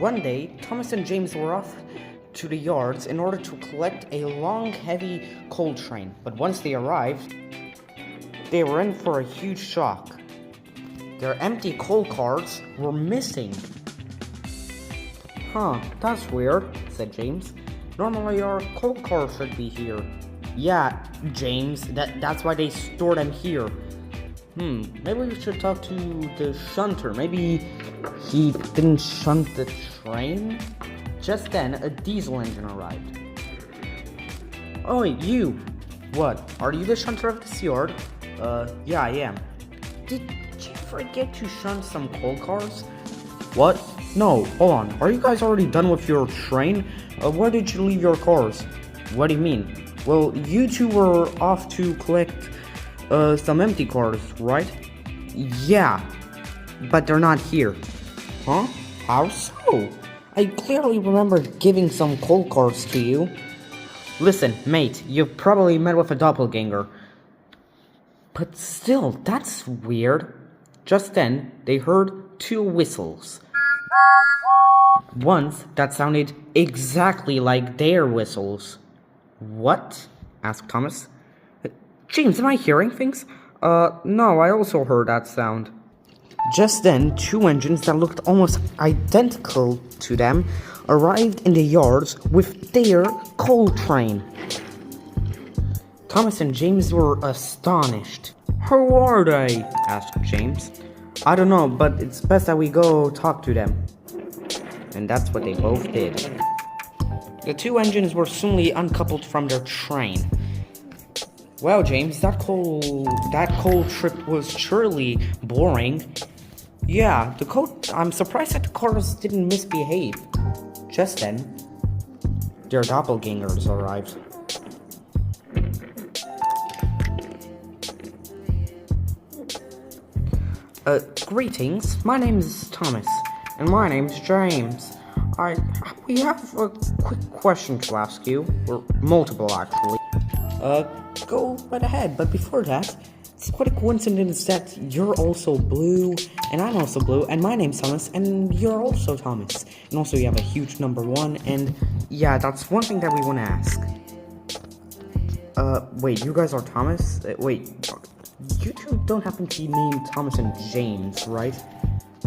One day, Thomas and James were off to the yards in order to collect a long, heavy coal train. But once they arrived, they were in for a huge shock. Their empty coal cars were missing. Huh, that's weird, said James. Normally our coal cars should be here. Yeah, James, that's why they store them here. Maybe we should talk to the shunter. Maybe he didn't shunt the train? Just then, a diesel engine arrived. Oh, you! What? Are you the shunter of this yard? Yeah, I am. Did you forget to shunt some coal cars? What? No, hold on. Are you guys already done with your train? Where did you leave your cars? What do you mean? Well, you two were off to collect some empty cars, right? Yeah, but they're not here. Huh? How so? I clearly remember giving some coal cars to you. Listen, mate, you've probably met with a doppelganger. But still, that's weird. Just then, they heard two whistles. Ones that sounded exactly like their whistles. What? Asked Thomas. James, am I hearing things? No, I also heard that sound. Just then, two engines that looked almost identical to them arrived in the yards with their coal train. Thomas and James were astonished. Who are they? Asked James. I don't know, but it's best that we go talk to them. And that's what they both did. The two engines were soonly uncoupled from their train. Well, James, that coal trip was surely boring. Yeah, I'm surprised that the cars didn't misbehave. Just then, their doppelgangers arrived. Greetings. My name is Thomas, and my name's James. We have a quick question to ask you, or multiple actually. Go right ahead, but before that, it's quite a coincidence that you're also blue, and I'm also blue, and my name's Thomas, and you're also Thomas. And also you have a huge number 1, and yeah, that's one thing that we want to ask. Wait, you guys are Thomas? Wait, you two don't happen to be named Thomas and James, right?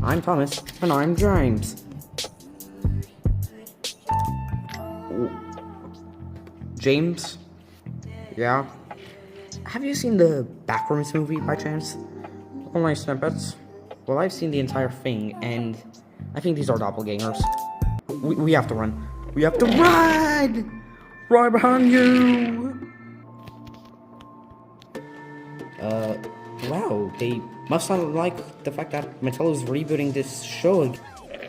I'm Thomas, and I'm James. James? Yeah? Have you seen the Backrooms movie by chance? Only snippets. Well, I've seen the entire thing, and I think these are doppelgangers. We have to run. We have to run! Right behind you! Wow, they must not like the fact that Mattel's rebooting this show.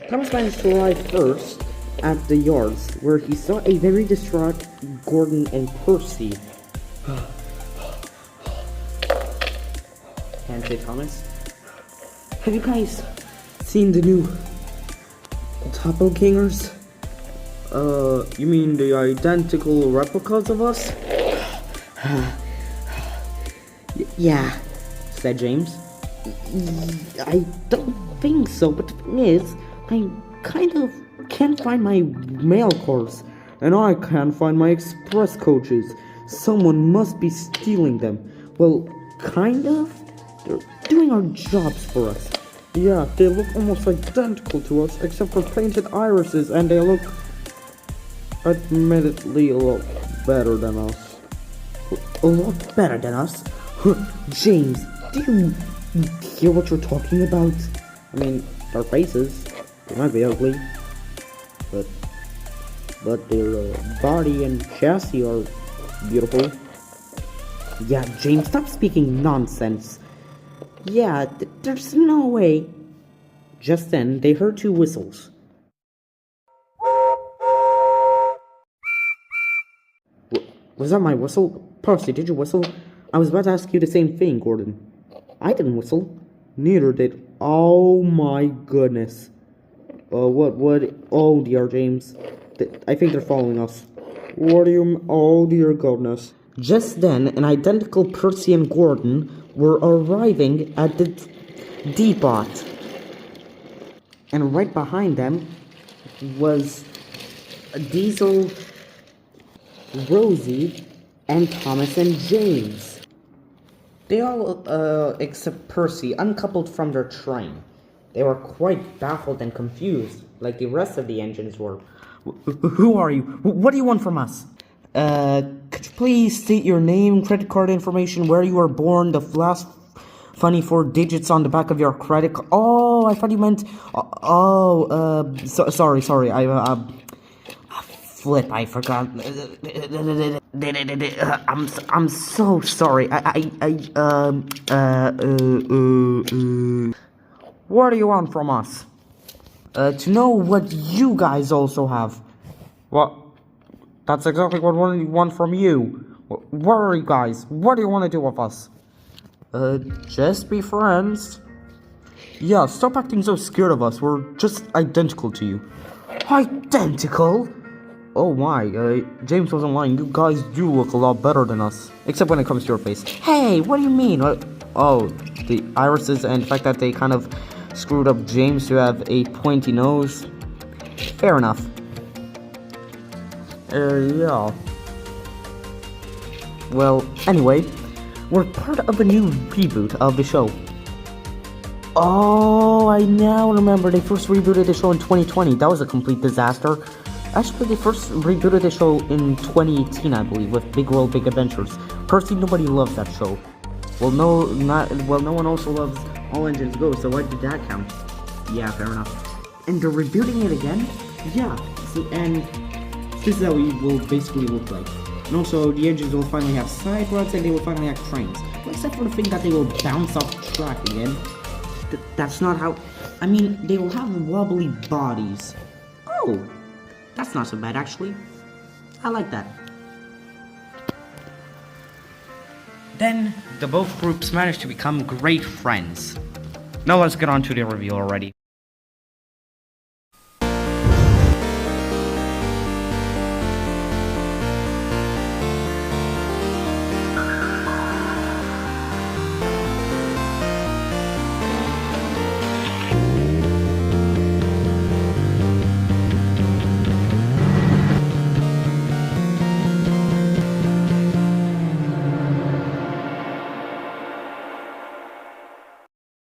Thomas managed to arrive first at the yards, where he saw a very distraught Gordon and Percy. Can't say Thomas. Have you guys seen the new doppelgangers? You mean the identical replicas of us? Yeah, said James. I don't think so, but the thing is, I kind of can't find my mail cars, and I can't find my express coaches. Someone must be stealing them. Well, kind of. They're doing our jobs for us. Yeah, they look almost identical to us, except for painted irises, and they look, admittedly, a lot better than us. A lot better than us? James, do you hear what you're talking about? I mean, their faces, they might be ugly, but their body and chassis are beautiful. Yeah, James, stop speaking nonsense. Yeah, there's no way. Just then, they heard two whistles. Was that my whistle? Percy, did you whistle? I was about to ask you the same thing, Gordon. I didn't whistle. Neither did. Oh my goodness. What? Oh dear, James. I think they're following us. What do you... Oh dear goodness. Just then, an identical Percy and Gordon were arriving at the depot. And right behind them was Diesel, Rosie, and Thomas and James. They all, except Percy, uncoupled from their train. They were quite baffled and confused, like the rest of the engines were. Who are you? What do you want from us? Could you please state your name, credit card information, where you were born, the last funny 4 digits on the back of your credit card? Oh, I thought you meant... sorry, flip, I forgot. I'm so sorry. What do you want from us? To know what you guys also have. What? That's exactly what we want from you. Where are you guys? What do you want to do with us? Just be friends. Yeah, stop acting so scared of us. We're just identical to you. Identical? Oh my, James wasn't lying. You guys do look a lot better than us. Except when it comes to your face. Hey, what do you mean? Oh, the irises and the fact that they kind of screwed up James to have a pointy nose. Fair enough. Yeah. Well, anyway, we're part of a new reboot of the show. Oh, I now remember they first rebooted the show in 2020. That was a complete disaster. Actually, they first rebooted the show in 2018, I believe, with Big World, Big Adventures. Personally, nobody loves that show. Well, no one also loves All Engines Go, so why did that count? Yeah, fair enough. And they're rebooting it again? Yeah, so, and this is how it will basically look like. And also, the engines will finally have side rods and they will finally have trains. Except for the thing that they will bounce off the track again. That's not how... I mean, they will have wobbly bodies. Oh, that's not so bad, actually. I like that. Then, the both groups managed to become great friends. Now let's get on to the review already.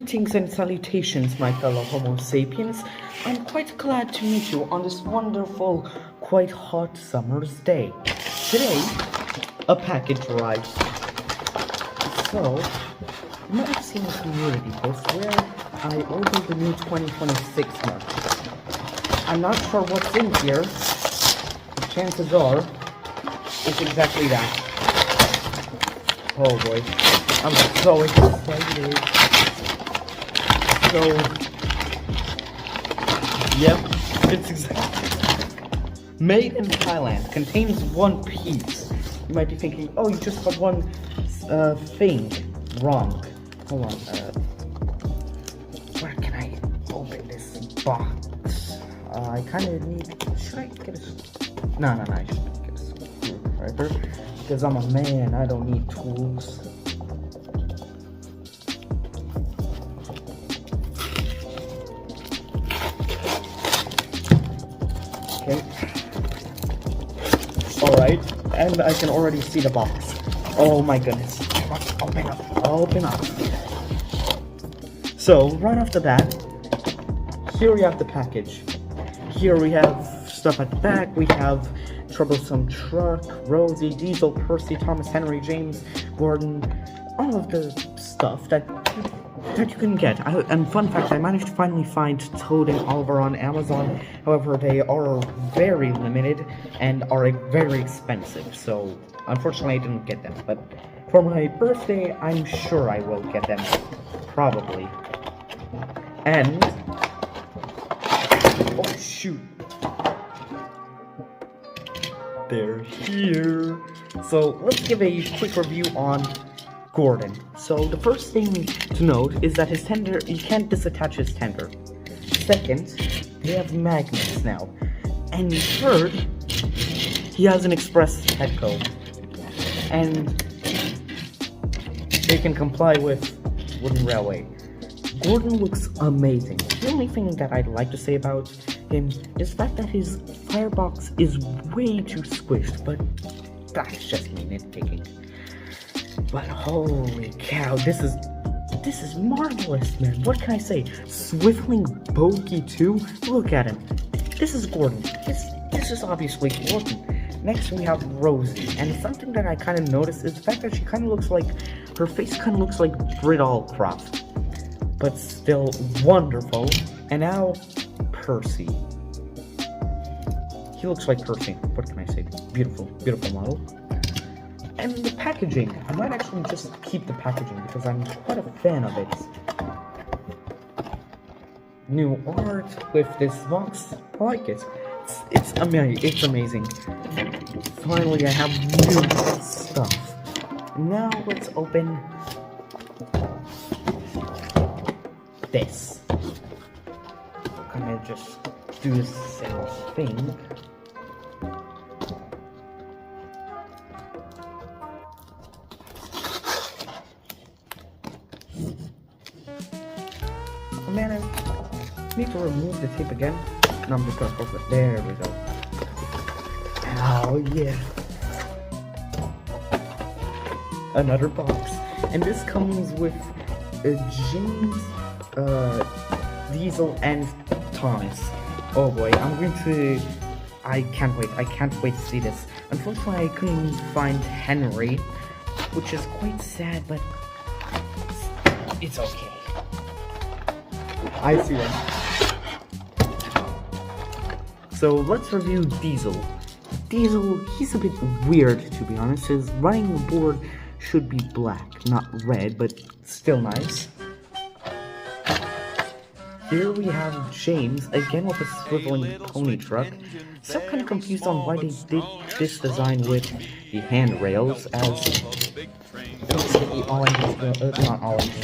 Greetings and salutations, my fellow Homo sapiens. I'm quite glad to meet you on this wonderful, quite hot summer's day. Today, a package arrived. So, you might have seen a community post where I ordered the new 2026 mark. I'm not sure what's in here, but chances are, it's exactly that. Oh boy, I'm so excited. So, yep, it's exactly made in Thailand, contains one piece. You might be thinking, oh, you just got one thing. Wrong. Hold on, where can I open this box? I kind of need, should I get a, no, I shouldn't get a screwdriver, because I'm a man, I don't need tools. Okay. Alright, and I can already see the box. Oh my goodness. Open up. So, right off the bat, here we have the package. Here we have stuff at the back. We have Troublesome Truck, Rosie, Diesel, Percy, Thomas, Henry, James, Gordon, all of the stuff that you can get. And fun fact, I managed to finally find Toad and Oliver on Amazon. However, they are very limited and are very expensive, so unfortunately I didn't get them. But for my birthday, I'm sure I will get them. Probably. And... oh shoot. They're here. So let's give a quick review on Gordon. So the first thing to note is that his tender, you can't disattach his tender. Second, they have magnets now. And third, he has an express Petco. And they can comply with wooden railway. Gordon looks amazing. The only thing that I'd like to say about him is the fact that his firebox is way too squished, but that's just me nitpicking. But holy cow, this is marvelous, man. What can I say? Swiveling bogey too? Look at him. This is Gordon. This is obviously Gordon. Next we have Rosie, and something that I kind of noticed is the fact that she kind of looks like, her face kind of looks like Brit Allcroft, but still wonderful. And now, Percy. He looks like Percy. What can I say? Beautiful, beautiful model. And the packaging. I might actually just keep the packaging because I'm quite a fan of it. New art with this box. I like it. It's amazing. Finally, I have new stuff. Now let's open this. I'm gonna just do the same thing. Oh man, I need to remove the tape again. No, I'm just gonna poke it. There we go. Oh yeah. Another box. And this comes with James, Diesel, and Thomas. Oh boy, I can't wait to see this. Unfortunately, I couldn't find Henry, which is quite sad, but it's okay. I see one. So let's review Diesel. Diesel, he's a bit weird, to be honest. His running board should be black, not red, but still nice. Here we have James, again with a swiveling pony truck. So I'm kind of confused on why they did this design with the handrails, as the orange, not orange,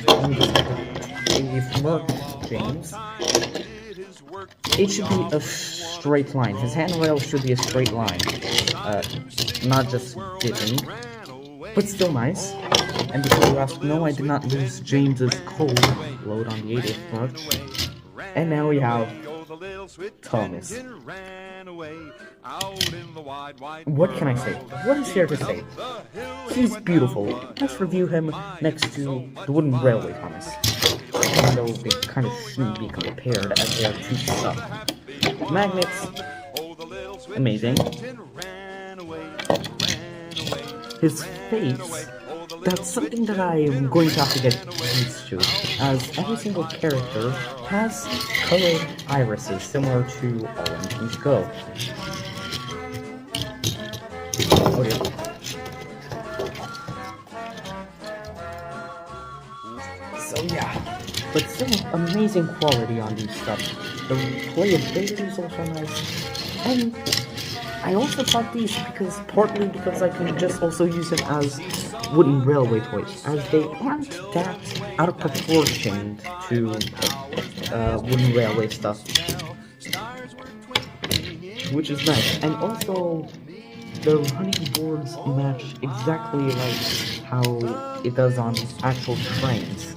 the Merc James. It should be a straight line. His handrail should be a straight line, not just dipping, but still nice. And before you ask, no, I did not lose James's code. Load on the 80th March. And now we have Thomas. What can I say? What is here to say? He's beautiful. Let's review him next to the wooden railway Thomas. Even though they kind of shouldn't be compared as they are two stuff. Magnets, amazing. His face, that's something that I am going to have to get used to, as every single character has colored irises similar to Orange and Go. Oh yeah. So yeah, but still amazing quality on these stuff. The playability is also nice, and I also bought these partly because I can just also use them as wooden railway toys, as they aren't that out of proportion to wooden railway stuff, which is nice. And also, the running boards match exactly like how it does on actual trains.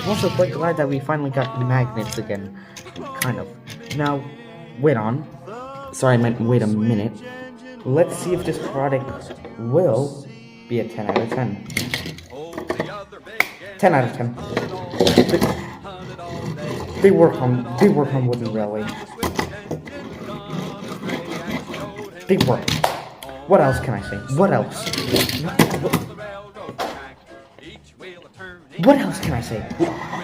I'm also quite glad that we finally got the magnets again, kind of. Now, wait a minute. Let's see if this product will be a 10 out of 10. 10 out of 10. They work on wooden railway. They work. What else can I say? What else? What else can I say?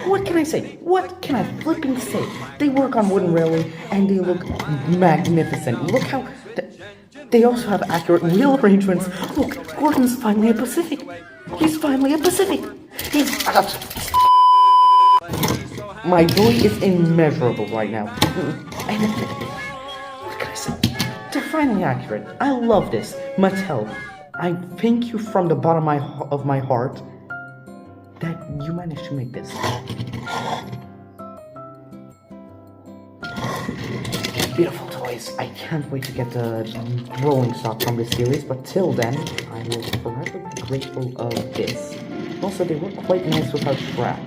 What can I say? What can I flipping say? They work on wooden railway and they look magnificent. Look how... They also have accurate wheel arrangements. Look, Gordon's finally a Pacific. He's finally a Pacific. He's... My joy is immeasurable right now. And what can I say? They're finally accurate. I love this. Mattel, I thank you from the bottom of my heart that you managed to make this. Beautiful toys. I can't wait to get the rolling stock from this series, but till then, I will forever be grateful of this. Also, they look quite nice without track.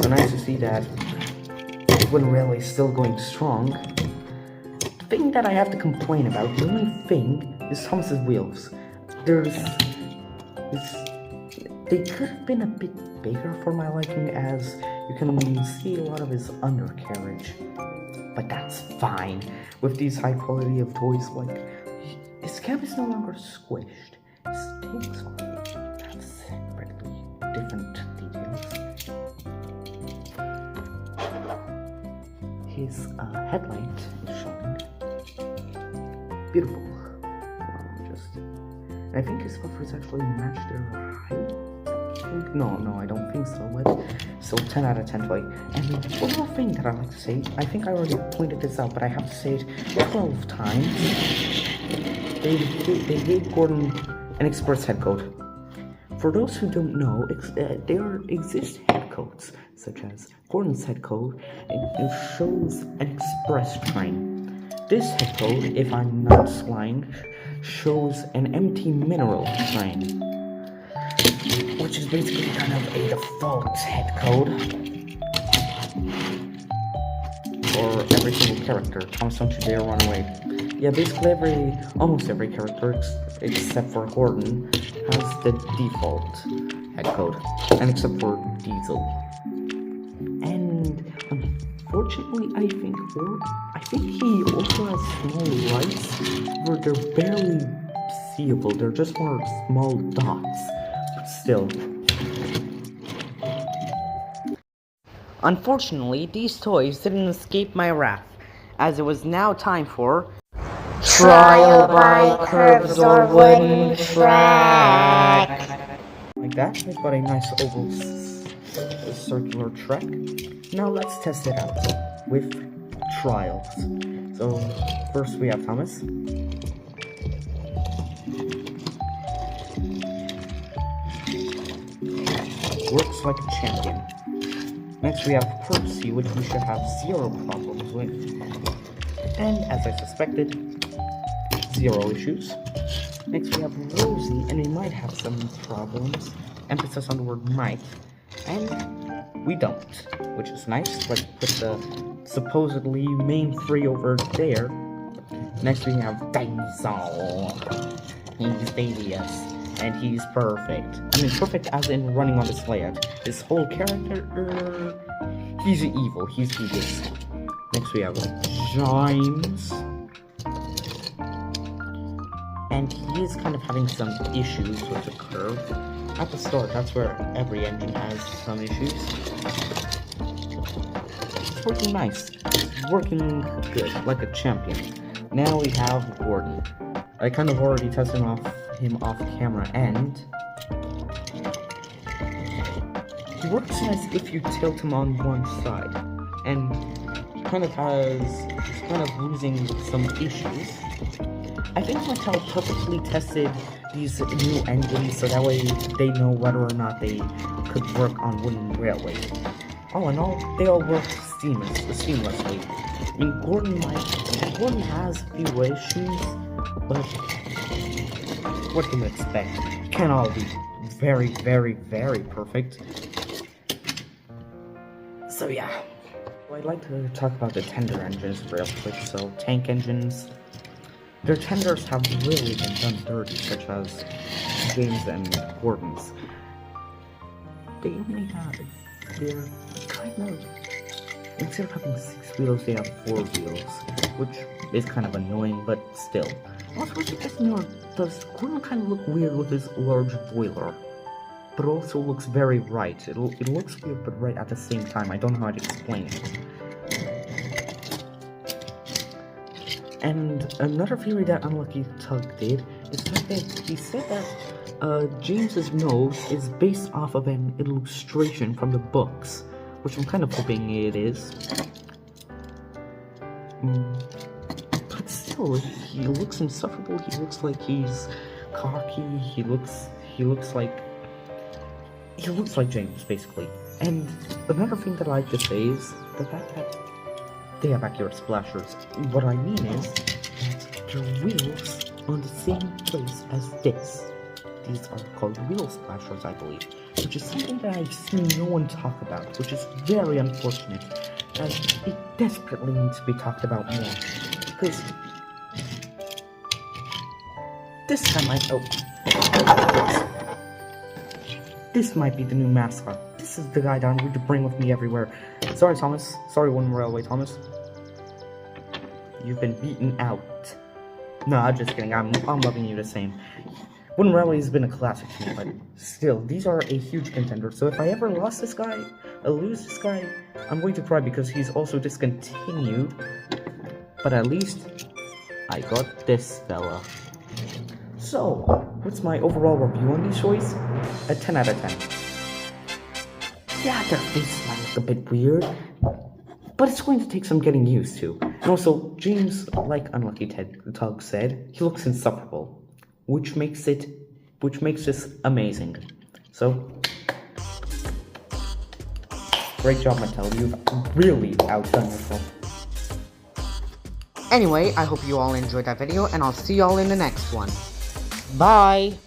So nice to see that. wooden railway is still going strong. The thing that I have to complain about, the only thing, is Thomas's wheels. They could have been a bit bigger for my liking, as you can see a lot of his undercarriage. But that's fine. With these high quality of toys, like, his cab is no longer squished. His tail's great. That's incredibly different details. His headlight is showing. Beautiful. I think his buffers actually match their height. No, I don't think so, but still 10 out of 10 toy. And one more thing that I like to say, I think I already pointed this out, but I have to say it 12 times. They gave Gordon an express head code. For those who don't know, there exist head codes, such as Gordon's head code, and it shows an express train. This head code, if I'm not lying, shows an empty mineral train, which is basically kind of a default head code for every single character. Thomas, don't you dare run away. Yeah, basically almost every character except for Gordon has the default head code, and except for Diesel. And unfortunately, I think he also has small lights where they're barely seeable. They're just more small dots, but still. Unfortunately, these toys didn't escape my wrath, as it was now time for Trial by Curbs or Wooden Track. Like that, we've got a nice oval circular track. Now let's test it out with trials. So first we have Thomas. Works like a champion. Next we have Percy, which we should have zero problems with. And as I suspected, zero issues. Next we have Rosie, and we might have some problems. Emphasis on the word might. And we don't, which is nice. Let's put the supposedly main three over there. Next we have Diesel. He's Davius, and he's perfect. I mean, perfect as in running on this layout. His whole character, he's evil, he's devious. Next we have James. And he is kind of having some issues with the curve. At the start, that's where every engine has some issues. It's working nice. It's working good, like a champion. Now we have Gordon. I kind of already tested him off camera, and he works nice if you tilt him on one side. And he's kind of losing some issues. I think Mattel purposely tested these new engines so that way they know whether or not they could work on wooden railways. All in all, they all work seamlessly. I mean, Gordon has a few issues, but what can you expect? It can't all be very, very, very perfect. So yeah, I'd like to talk about the tender engines real quick. So tank engines. Their tenders have really been done dirty, such as James and Gordon's. They're kind of, instead of having 6 wheels, they have 4 wheels, which is kind of annoying, but still. Also, what you guys know, does Gordon kind of look weird with his large boiler? But also looks very right. It looks weird, but right at the same time. I don't know how to explain it. And another theory that Unlucky Tug did is that he said that James's nose is based off of an illustration from the books, which I'm kind of hoping it is. But still, he looks insufferable. He looks like he's cocky. He looks like James, basically. And another thing that I like to say is the fact that they have accurate splashers. What I mean is that their wheels are on the same place as this. These are called wheel splashers, I believe, which is something that I've seen no one talk about, which is very unfortunate, as it desperately needs to be talked about more. Because this time this might be the new mascot. This is the guy that I'm going to bring with me everywhere. Sorry, Thomas. Sorry, Wooden Railway, Thomas. You've been beaten out. No, I'm just kidding. I'm loving you the same. Wooden Railway has been a classic to me, but still, these are a huge contender. So if I ever lose this guy, I'm going to cry because he's also discontinued. But at least I got this fella. So, what's my overall review on these toys? A 10 out of 10. Yeah, their faces might look a bit weird, but it's going to take some getting used to. And also, James, like Unlucky Tug said, he looks insufferable, which makes this amazing. So, great job, Mattel. You've really outdone yourself. Anyway, I hope you all enjoyed that video, and I'll see y'all in the next one. Bye!